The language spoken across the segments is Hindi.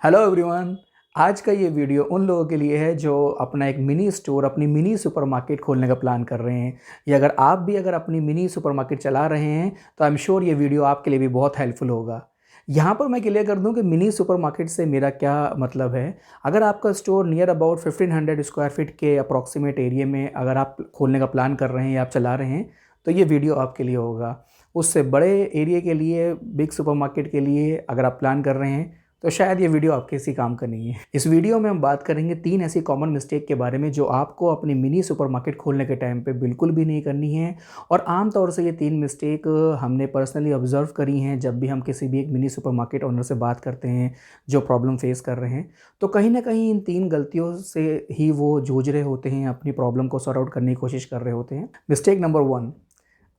Hello everyone. आज का ये वीडियो उन लोगों के लिए है जो अपना एक मिनी स्टोर, अपनी मिनी सुपरमार्केट खोलने का प्लान कर रहे हैं, या अगर आप भी अपनी मिनी सुपरमार्केट चला रहे हैं तो आई एम श्योर ये वीडियो आपके लिए भी बहुत हेल्पफुल होगा। यहाँ पर मैं क्लियर कर दूं कि मिनी सुपरमार्केट से मेरा क्या मतलब है। अगर आपका store near about 1500 square feet के अप्रॉक्सीमेट एरिया में अगर आप खोलने का प्लान कर रहे हैं या आप चला रहे हैं तो ये वीडियो आपके लिए होगा। उससे बड़े एरिया के लिए, बिग सुपरमार्केट के लिए अगर आप प्लान कर रहे हैं तो शायद ये वीडियो आपके इसी काम का नहीं है। इस वीडियो में हम बात करेंगे 3 ऐसी कॉमन मिस्टेक के बारे में जो आपको अपनी मिनी सुपरमार्केट खोलने के टाइम पे बिल्कुल भी नहीं करनी है। और आम तौर से ये 3 मिस्टेक हमने पर्सनली ऑब्जर्व करी हैं जब भी हम किसी भी एक मिनी सुपरमार्केट ओनर से बात करते हैं जो प्रॉब्लम फेस कर रहे हैं। तो कहीं ना कहीं इन 3 गलतियों से ही वो जूझ रहे होते हैं, अपनी प्रॉब्लम को सॉर्ट आउट करने की कोशिश कर रहे होते हैं। मिस्टेक नंबर 1,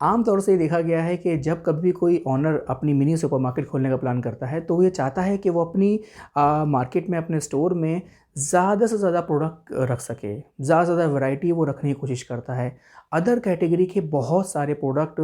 आम तौर से ये देखा गया है कि जब कभी भी कोई ओनर अपनी मिनी सुपरमार्केट खोलने का प्लान करता है तो ये चाहता है कि वो अपनी मार्केट में, अपने स्टोर में ज़्यादा से ज़्यादा प्रोडक्ट रख सके, ज़्यादा से ज़्यादा वैरायटी वो रखने की कोशिश करता है। अदर कैटेगरी के बहुत सारे प्रोडक्ट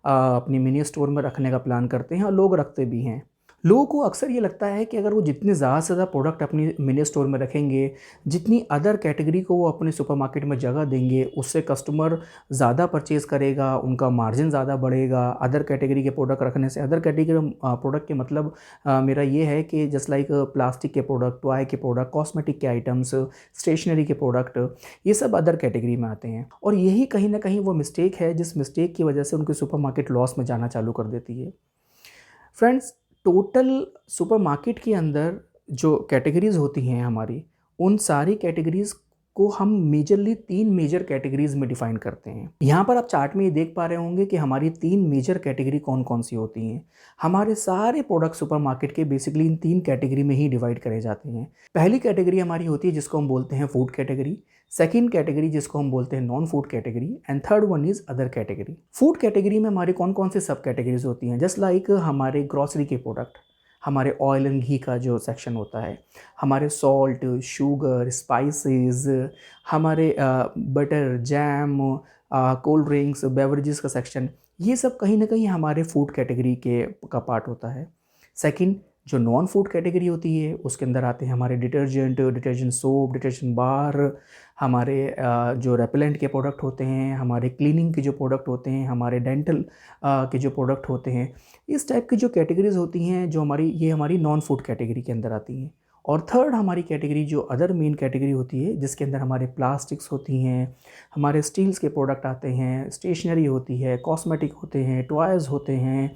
अपनी मिनी स्टोर में रखने का प्लान करते हैं और लोग रखते भी हैं। लोगों को अक्सर ये लगता है कि अगर वो जितने ज़्यादा से ज़्यादा प्रोडक्ट अपनी मिनी स्टोर में रखेंगे, जितनी अदर कैटेगरी को वो अपने सुपरमार्केट में जगह देंगे, उससे कस्टमर ज़्यादा परचेज़ करेगा, उनका मार्जिन ज़्यादा बढ़ेगा। अदर कैटेगरी के प्रोडक्ट रखने से, अदर कैटेगरी प्रोडक्ट के मतलब मेरा ये है कि जस्ट लाइक प्लास्टिक के प्रोडक्ट, टॉय के प्रोडक्ट, कॉस्मेटिक के आइटम्स, स्टेशनरी के प्रोडक्ट, ये सब अदर कैटेगरी में आते हैं। और यही कहीं ना कहीं वो मिस्टेक है जिस मिस्टेक की वजह से उनकी सुपरमार्केट लॉस में जाना चालू कर देती है। फ्रेंड्स, टोटल सुपरमार्केट के अंदर जो कैटेगरीज़ होती हैं हमारी, उन सारी कैटेगरीज़ को हम मेजरली 3 मेजर कैटेगरीज़ में डिफ़ाइन करते हैं। यहाँ पर आप चार्ट में ये देख पा रहे होंगे कि हमारी 3 मेजर कैटेगरी कौन कौन सी होती हैं। हमारे सारे प्रोडक्ट सुपरमार्केट के बेसिकली इन 3 कैटेगरी में ही डिवाइड करे जाते हैं। पहली कैटेगरी हमारी होती है जिसको हम बोलते हैं फूड कैटेगरी, सेकेंड कैटेगरी जिसको हम बोलते हैं non food category, and third one is other category. Food category में हमारी कौन कौन से सब कैटेगरीज होती हैं, जस्ट लाइक हमारे ग्रॉसरी के प्रोडक्ट, हमारे ऑयल एंड घी का जो सेक्शन होता है, हमारे सॉल्ट, शुगर, स्पाइसेस, हमारे butter, jam, cold drinks, beverages का सेक्शन, ये सब कहीं ना कहीं हमारे फूड कैटेगरी के का पार्ट होता है। सेकंड, जो नॉन फूड कैटेगरी होती है उसके अंदर आते हैं हमारे डिटर्जेंट सोप, डिटर्जेंट बार, हमारे जो रेपेलेंट के प्रोडक्ट होते हैं, हमारे क्लीनिंग के जो प्रोडक्ट होते हैं, हमारे डेंटल के जो प्रोडक्ट होते हैं। इस टाइप की जो कैटेगरीज होती हैं जो ये हमारी नॉन फूड कैटेगरी के अंदर आती हैं। और थर्ड हमारी कैटेगरी जो अदर मेन कैटेगरी होती है जिसके अंदर हमारे प्लास्टिक्स होती हैं, हमारे स्टील्स के प्रोडक्ट आते हैं, स्टेशनरी होती है, कॉस्मेटिक होते हैं, टॉयज़ होते हैं,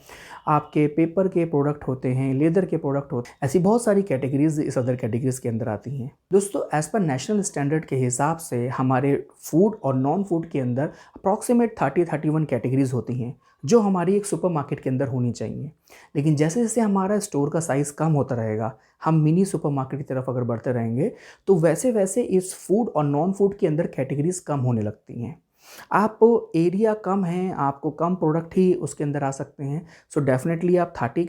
आपके पेपर के प्रोडक्ट होते हैं, लेदर के प्रोडक्ट होते हैं। ऐसी बहुत सारी कैटेगरीज इस अदर कैटेगरीज के अंदर आती हैं। दोस्तों, एज़ पर नेशनल स्टैंडर्ड के हिसाब से हमारे फूड और नॉन फूड के अंदर अप्रॉक्सीमेट 31 कैटेगरीज होती हैं जो हमारी एक सुपरमार्केट के अंदर होनी चाहिए। लेकिन जैसे जैसे हमारा स्टोर का साइज़ कम होता रहेगा, हम मिनी सुपरमार्केट की तरफ अगर बढ़ते रहेंगे तो वैसे वैसे इस फूड और नॉन फूड के अंदर कैटेगरीज कम होने लगती हैं। आप एरिया कम है, आपको कम प्रोडक्ट ही उसके अंदर आ सकते हैं, सो डेफिनेटली आप 31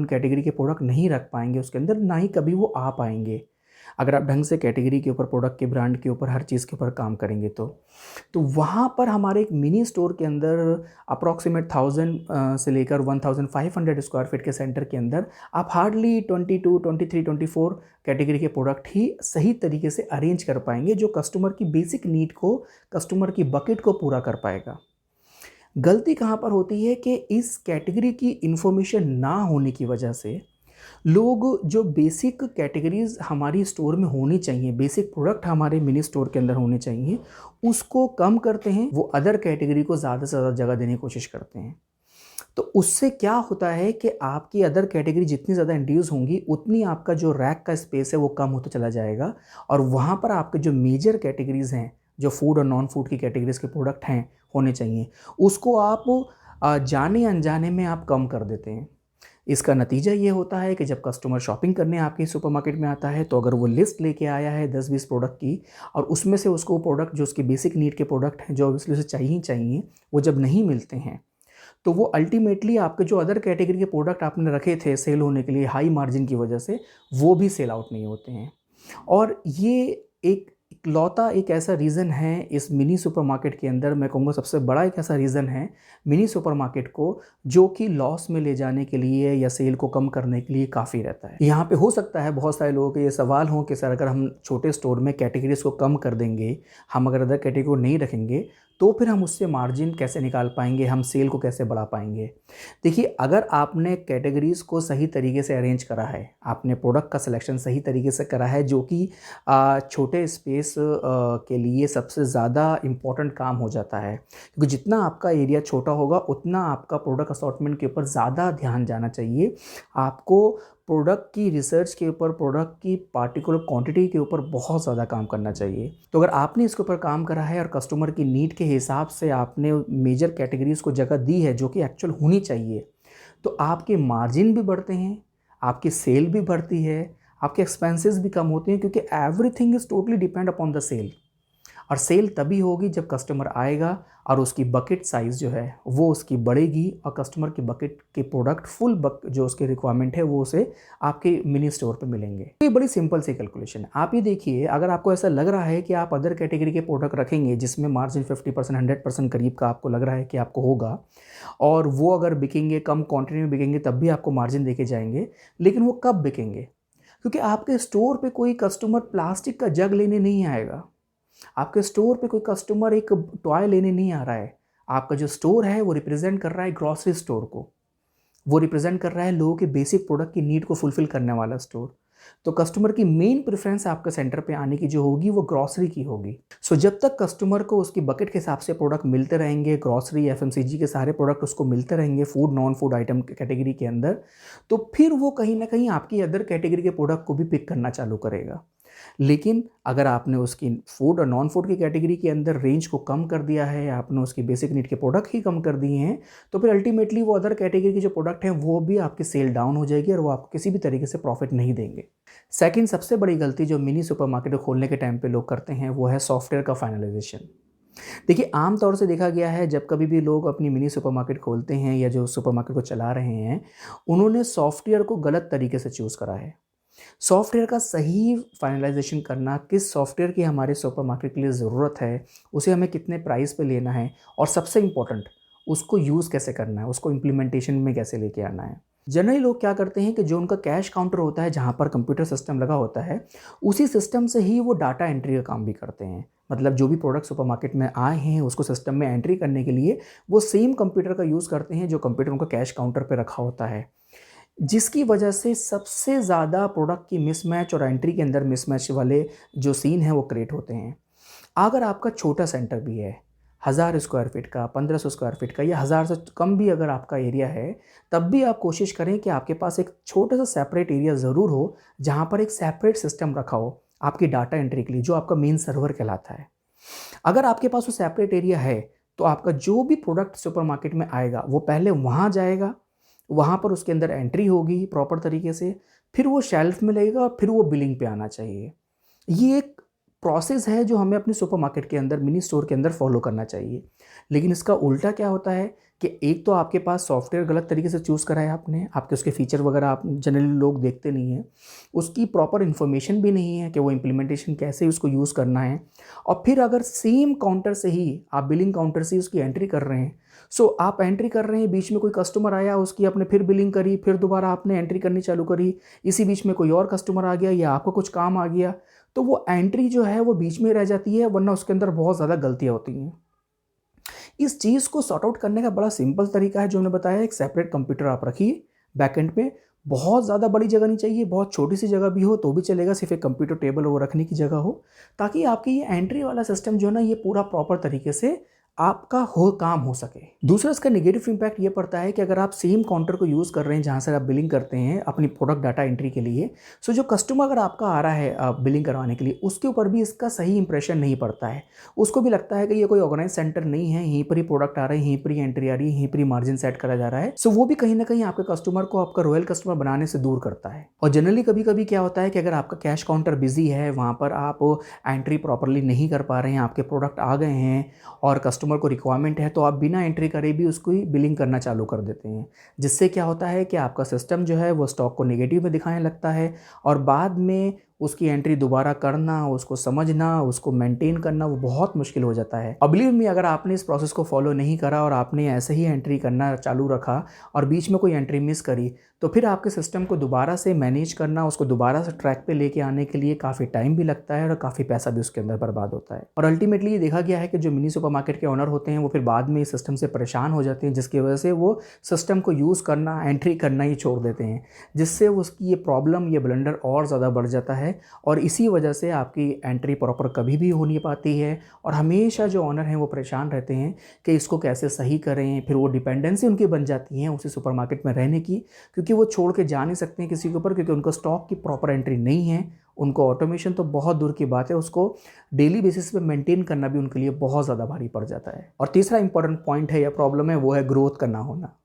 कैटेगरी के प्रोडक्ट नहीं रख पाएंगे उसके अंदर, ना ही कभी वो आ पाएंगे अगर आप ढंग से कैटेगरी के ऊपर, प्रोडक्ट के ब्रांड के ऊपर, हर चीज़ के ऊपर काम करेंगे तो वहाँ पर हमारे एक मिनी स्टोर के अंदर अप्रॉक्सीमेट 1000 से लेकर 1500 स्क्वायर फीट के सेंटर के अंदर आप हार्डली 22, 23, 24 कैटेगरी के प्रोडक्ट ही सही तरीके से अरेंज कर पाएंगे जो कस्टमर की बेसिक नीड को, कस्टमर की बकेट को पूरा कर पाएगा। गलती कहाँ पर होती है कि इस कैटेगरी की इंफॉर्मेशन ना होने की वजह से लोग जो बेसिक कैटेगरीज हमारी स्टोर में होनी चाहिए, बेसिक प्रोडक्ट हमारे मिनी स्टोर के अंदर होने चाहिए, उसको कम करते हैं, वो अदर कैटेगरी को ज़्यादा से ज़्यादा जगह देने की कोशिश करते हैं। तो उससे क्या होता है कि आपकी अदर कैटेगरी जितनी ज़्यादा इंड्यूस होंगी उतनी आपका जो रैक का स्पेस है वो कम होता चला जाएगा, और वहाँ पर आपके जो मेजर कैटेगरीज़ हैं, जो फूड और नॉन फूड की कैटेगरीज के प्रोडक्ट हैं होने चाहिए, उसको आप जाने अनजाने में आप कम कर देते हैं। इसका नतीजा ये होता है कि जब कस्टमर शॉपिंग करने आपके सुपरमार्केट में आता है तो अगर वो लिस्ट लेके आया है 10-20 प्रोडक्ट की, और उसमें से उसको प्रोडक्ट जो उसकी बेसिक नीड के प्रोडक्ट हैं जो ऑब्वियसली उसे चाहिए, वो जब नहीं मिलते हैं तो वो अल्टीमेटली आपके जो अदर कैटेगरी के प्रोडक्ट आपने रखे थे सेल होने के लिए हाई मार्जिन की वजह से, वो भी सेल आउट नहीं होते हैं। और ये एक इकलौता एक ऐसा रीज़न है इस मिनी सुपरमार्केट के अंदर, मैं कहूँगा सबसे बड़ा एक ऐसा रीज़न है मिनी सुपरमार्केट को, जो कि लॉस में ले जाने के लिए या सेल को कम करने के लिए काफ़ी रहता है। यहाँ पे हो सकता है बहुत सारे लोगों के ये सवाल हो कि सर अगर हम छोटे स्टोर में कैटेगरीज़ को कम कर देंगे, हम अगर अदर कैटेगरी को नहीं रखेंगे, तो फिर हम उससे मार्जिन कैसे निकाल पाएंगे, हम सेल को कैसे बढ़ा पाएंगे। देखिए, अगर आपने कैटेगरीज़ को सही तरीके से अरेंज करा है, आपने प्रोडक्ट का सिलेक्शन सही तरीके से करा है, जो कि छोटे स्पेस के लिए सबसे ज़्यादा इम्पॉर्टेंट काम हो जाता है, क्योंकि जितना आपका एरिया छोटा होगा उतना आपका प्रोडक्ट असॉर्टमेंट के ऊपर ज़्यादा ध्यान जाना चाहिए। आपको प्रोडक्ट की रिसर्च के ऊपर, प्रोडक्ट की पार्टिकुलर क्वांटिटी के ऊपर बहुत ज़्यादा काम करना चाहिए। तो अगर आपने इसके ऊपर काम करा है और कस्टमर की नीड के हिसाब से आपने मेजर कैटेगरीज़ को जगह दी है जो कि एक्चुअल होनी चाहिए, तो आपके मार्जिन भी बढ़ते हैं, आपकी सेल भी बढ़ती है, आपके एक्सपेंसेस भी कम होते हैं, क्योंकि everything is totally depend upon the sale. और सेल तभी होगी जब कस्टमर आएगा और उसकी बकेट साइज़ जो है वो उसकी बढ़ेगी और कस्टमर की बकेट के प्रोडक्ट फुल जो उसके रिक्वायरमेंट है वो उसे आपके मिनी स्टोर पे मिलेंगे। तो ये बड़ी सिंपल सी कैलकुलेशन है। आप ये देखिए, अगर आपको ऐसा लग रहा है कि आप अदर कैटेगरी के प्रोडक्ट रखेंगे जिसमें मार्जिन 50% 100% करीब का आपको लग रहा है कि आपको होगा, और वो अगर बिकेंगे, कम क्वान्टिटी में बिकेंगे, तब भी आपको मार्जिन देके जाएंगे, लेकिन वो कब बिकेंगे? क्योंकि आपके स्टोर पे कोई कस्टमर प्लास्टिक का जग लेने नहीं आएगा, आपके स्टोर पे कोई कस्टमर एक टॉय लेने नहीं आ रहा है। आपका जो स्टोर है वो रिप्रेजेंट कर रहा है ग्रॉसरी स्टोर को, वो रिप्रेजेंट कर रहा है लोगों के बेसिक प्रोडक्ट की नीड को फुलफिल करने वाला स्टोर। तो कस्टमर की मेन प्रेफरेंस आपके सेंटर पे आने की जो होगी वो ग्रॉसरी की होगी। सो जब तक कस्टमर को उसकी बकेट के हिसाब से प्रोडक्ट मिलते रहेंगे, ग्रॉसरी एफएमसीजी के सारे प्रोडक्ट उसको मिलते रहेंगे food non food item category के अंदर, तो फिर वो कहीं ना कहीं आपकी अदर कैटेगरी के प्रोडक्ट को भी पिक करना चालू करेगा। लेकिन अगर आपने उसकी फूड और नॉन फूड की कैटेगरी के अंदर रेंज को कम कर दिया है, आपने उसकी बेसिक नीड के प्रोडक्ट ही कम कर दिए हैं, तो फिर अल्टीमेटली वो अदर कैटेगरी के जो प्रोडक्ट हैं वो भी आपकी सेल डाउन हो जाएगी और वो आपको किसी भी तरीके से प्रॉफिट नहीं देंगे। सेकंड सबसे बड़ी गलती जो मिनी सुपरमार्केट को खोलने के टाइम पे लोग करते हैं वो है सॉफ्टवेयर का फाइनलाइजेशन। देखिए, आम तौर से देखा गया है जब कभी भी लोग अपनी मिनी सुपरमार्केट खोलते हैं या जो सुपरमार्केट को चला रहे हैं, उन्होंने सॉफ्टवेयर को गलत तरीके से चूज़ करा है। सॉफ्टवेयर का सही फाइनलाइजेशन करना, किस सॉफ्टवेयर की हमारे सुपरमार्केट के लिए ज़रूरत है, उसे हमें कितने प्राइस पे लेना है, और सबसे इम्पोर्टेंट उसको यूज़ कैसे करना है, उसको इम्प्लीमेंटेशन में कैसे लेके आना है। जनरली लोग क्या करते हैं कि जो उनका कैश काउंटर होता है जहाँ पर कंप्यूटर सिस्टम लगा होता है, उसी सिस्टम से ही वो डाटा एंट्री का काम भी करते हैं। मतलब जो भी प्रोडक्ट सुपरमार्केट में आए हैं उसको सिस्टम में एंट्री करने के लिए वो सेम कंप्यूटर का यूज़ करते हैं जो कंप्यूटर उनका कैश काउंटर पर रखा होता है, जिसकी वजह से सबसे ज़्यादा प्रोडक्ट की मिसमैच और एंट्री के अंदर मिसमैच वाले जो सीन हैं वो क्रिएट होते हैं। अगर आपका छोटा सेंटर भी है, 1000 स्क्वायर फीट का, 1500 स्क्वायर फीट का, या 1000 से कम भी अगर आपका एरिया है, तब भी आप कोशिश करें कि आपके पास एक छोटा सा सेपरेट एरिया ज़रूर हो जहाँ पर एक सेपरेट सिस्टम रखा हो आपकी डाटा एंट्री के लिए, जो आपका मेन सर्वर कहलाता है। अगर आपके पास वो सेपरेट एरिया है तो आपका जो भी प्रोडक्ट सुपरमार्केट में आएगा वो पहले वहाँ जाएगा, वहाँ पर उसके अंदर एंट्री होगी प्रॉपर तरीके से, फिर वो शेल्फ में लगेगा और फिर वो बिलिंग पे आना चाहिए। ये एक प्रोसेस है जो हमें अपने सुपरमार्केट के अंदर, मिनी स्टोर के अंदर फॉलो करना चाहिए। लेकिन इसका उल्टा क्या होता है कि एक तो आपके पास सॉफ्टवेयर गलत तरीके से चूज़ करा है आपने, आपके उसके फीचर वगैरह आप जनरली लोग देखते नहीं हैं, उसकी प्रॉपर इन्फॉर्मेशन भी नहीं है कि वो इम्प्लीमेंटेशन कैसे उसको यूज़ करना है, और फिर अगर सेम काउंटर से ही आप बिलिंग काउंटर से उसकी एंट्री कर रहे हैं, सो आप एंट्री कर रहे हैं, बीच में कोई कस्टमर आया, उसकी आपने फिर बिलिंग करी, फिर दोबारा आपने एंट्री करनी चालू करी, इसी बीच में कोई और कस्टमर आ गया या आपको कुछ काम आ गया, तो वो एंट्री जो है वो बीच में रह जाती है, वरना उसके अंदर बहुत ज़्यादा गलतियाँ होती हैं। इस चीज़ को सॉर्ट आउट करने का बड़ा सिंपल तरीका है जो मैंने बताया, एक सेपरेट कंप्यूटर आप रखिए बैकएंड पे। बहुत ज़्यादा बड़ी जगह नहीं चाहिए, बहुत छोटी सी जगह भी हो तो भी चलेगा, सिर्फ एक कंप्यूटर टेबल वो रखने की जगह हो, ताकि आपकी ये एंट्री वाला सिस्टम जो है ना ये पूरा प्रॉपर तरीके से आपका काम हो सके। दूसरा इसका नेगेटिव इम्पैक्ट ये पड़ता है कि अगर आप सेम काउंटर को यूज़ कर रहे हैं जहाँ से आप बिलिंग करते हैं अपनी प्रोडक्ट डाटा एंट्री के लिए, सो जो कस्टमर अगर आपका आ रहा है बिलिंग करवाने के लिए, उसके ऊपर भी इसका सही इंप्रेशन नहीं पड़ता है। उसको भी लगता है कि ये कोई ऑर्गेनाइज सेंटर नहीं है, यहीं पर ही प्रोडक्ट आ रहे हैं, यहीं पर ही एंट्री आ रही है, यहीं पर ही मार्जिन सेट करा जा रहा है। सो वो भी कहीं ना कहीं आपके कस्टमर को आपका रॉयल कस्टमर बनाने से दूर करता है। और जनरली कभी कभी क्या होता है कि अगर आपका कैश काउंटर बिजी है, वहाँ पर आप एंट्री प्रॉपरली नहीं कर पा रहे हैं, आपके प्रोडक्ट आ गए हैं और कस्टमर को रिक्वायरमेंट है, तो आप बिना एंट्री करे भी उसको ही बिलिंग करना चालू कर देते हैं, जिससे क्या होता है कि आपका सिस्टम जो है वो स्टॉक को नेगेटिव में दिखाने लगता है और बाद में उसकी एंट्री दोबारा करना, उसको समझना, उसको मेंटेन करना वो बहुत मुश्किल हो जाता है। और बिलीव मी, अगर आपने इस प्रोसेस को फॉलो नहीं करा और आपने ऐसे ही एंट्री करना चालू रखा और बीच में कोई एंट्री मिस करी, तो फिर आपके सिस्टम को दोबारा से मैनेज करना, उसको दोबारा से ट्रैक पे लेके आने के लिए काफ़ी टाइम भी लगता है और काफ़ी पैसा भी उसके अंदर बर्बाद होता है। और अल्टीमेटली ये देखा गया है कि जो मिनी सुपरमार्केट के ओनर होते हैं वो फिर बाद में इस सिस्टम से परेशान हो जाते हैं, जिसकी वजह से वो सिस्टम को यूज़ करना, एंट्री करना ही छोड़ देते हैं, जिससे उसकी ये प्रॉब्लम, ये ब्लंडर और ज़्यादा बढ़ जाता है। और इसी वजह से आपकी एंट्री प्रॉपर कभी भी हो नहीं पाती है और हमेशा जो ओनर हैं वो परेशान रहते हैं कि इसको कैसे सही करें। फिर वो डिपेंडेंसी उनकी बन जाती है उसी सुपरमार्केट में रहने की, क्योंकि वो छोड़ के जा नहीं सकते हैं किसी के ऊपर, क्योंकि उनको स्टॉक की प्रॉपर एंट्री नहीं है। उनको ऑटोमेशन तो बहुत दूर की बात है, उसको डेली बेसिस पे मेंटेन करना भी उनके लिए बहुत ज़्यादा भारी पड़ जाता है। और तीसरा इंपॉर्टेंट पॉइंट है या प्रॉब्लम है, वो है ग्रोथ का ना होना।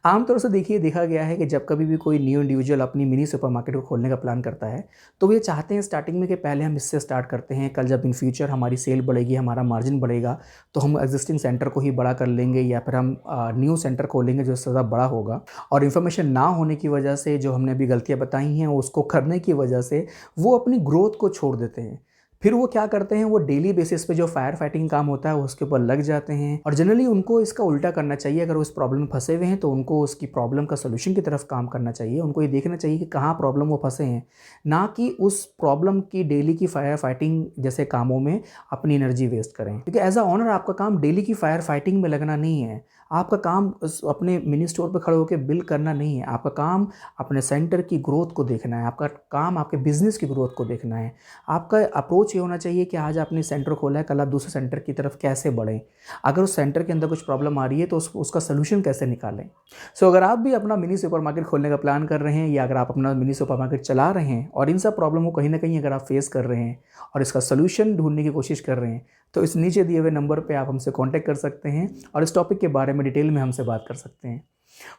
आमतौर से देखिए, देखा गया है कि जब कभी भी कोई न्यू इंडिविजुअल अपनी मिनी सुपरमार्केट को खोलने का प्लान करता है, तो वो ये चाहते हैं स्टार्टिंग में कि पहले हम इससे स्टार्ट करते हैं, कल जब इन फ्यूचर हमारी सेल बढ़ेगी, हमारा मार्जिन बढ़ेगा, तो हम एग्जिस्टिंग सेंटर को ही बड़ा कर लेंगे या फिर हम न्यू सेंटर खोलेंगे जो ज़्यादा बड़ा होगा। और इन्फॉर्मेशन ना होने की वजह से, जो हमने अभी गलतियाँ बताई हैं उसको करने की वजह से, वो अपनी ग्रोथ को छोड़ देते हैं। फिर वो क्या करते हैं, वो डेली बेसिस पे जो फायर फाइटिंग काम होता है उसके ऊपर लग जाते हैं। और जनरली उनको इसका उल्टा करना चाहिए। अगर वो इस प्रॉब्लम में फंसे हुए हैं तो उनको उसकी प्रॉब्लम का सोल्यूशन की तरफ काम करना चाहिए। उनको ये देखना चाहिए कि कहाँ प्रॉब्लम वो फंसे हैं, ना कि उस प्रॉब्लम की डेली की फायर फाइटिंग जैसे कामों में अपनी एनर्जी वेस्ट करें। क्योंकि एज अ ओनर आपका काम डेली की फायर फाइटिंग में लगना नहीं है। आपका काम अपने मिनी स्टोर पर खड़े होकर बिल करना नहीं है। आपका काम अपने सेंटर की ग्रोथ को देखना है। आपका काम आपके बिजनेस की ग्रोथ को देखना है। आपका अप्रोच ये होना चाहिए कि आज आपने सेंटर खोला है, कल आप दूसरे सेंटर की तरफ कैसे बढ़ें। अगर उस सेंटर के अंदर कुछ प्रॉब्लम आ रही है तो उसका सोल्यूशन कैसे निकालें। सो अगर आप भी अपना मिनी सुपरमार्केट खोलने का प्लान कर रहे हैं या अगर आप अपना मिनी सुपरमार्केट चला रहे हैं और इन सब प्रॉब्लम को कहीं ना कहीं अगर आप फेस कर रहे हैं और इसका सोल्यूशन ढूंढने की कोशिश कर रहे हैं, तो इस नीचे दिए हुए नंबर पर आप हमसे कॉन्टैक्ट कर सकते हैं और इस टॉपिक के बारे में डिटेल में हमसे बात कर सकते हैं।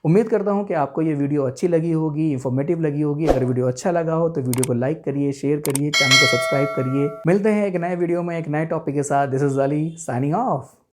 उम्मीद करता हूं कि आपको ये वीडियो अच्छी लगी होगी, इन्फॉर्मेटिव लगी होगी। अगर वीडियो अच्छा लगा हो तो वीडियो को लाइक करिए, शेयर करिए, चैनल को सब्सक्राइब करिए। मिलते हैं एक नए वीडियो में एक नए टॉपिक के साथ। This is Ali signing off.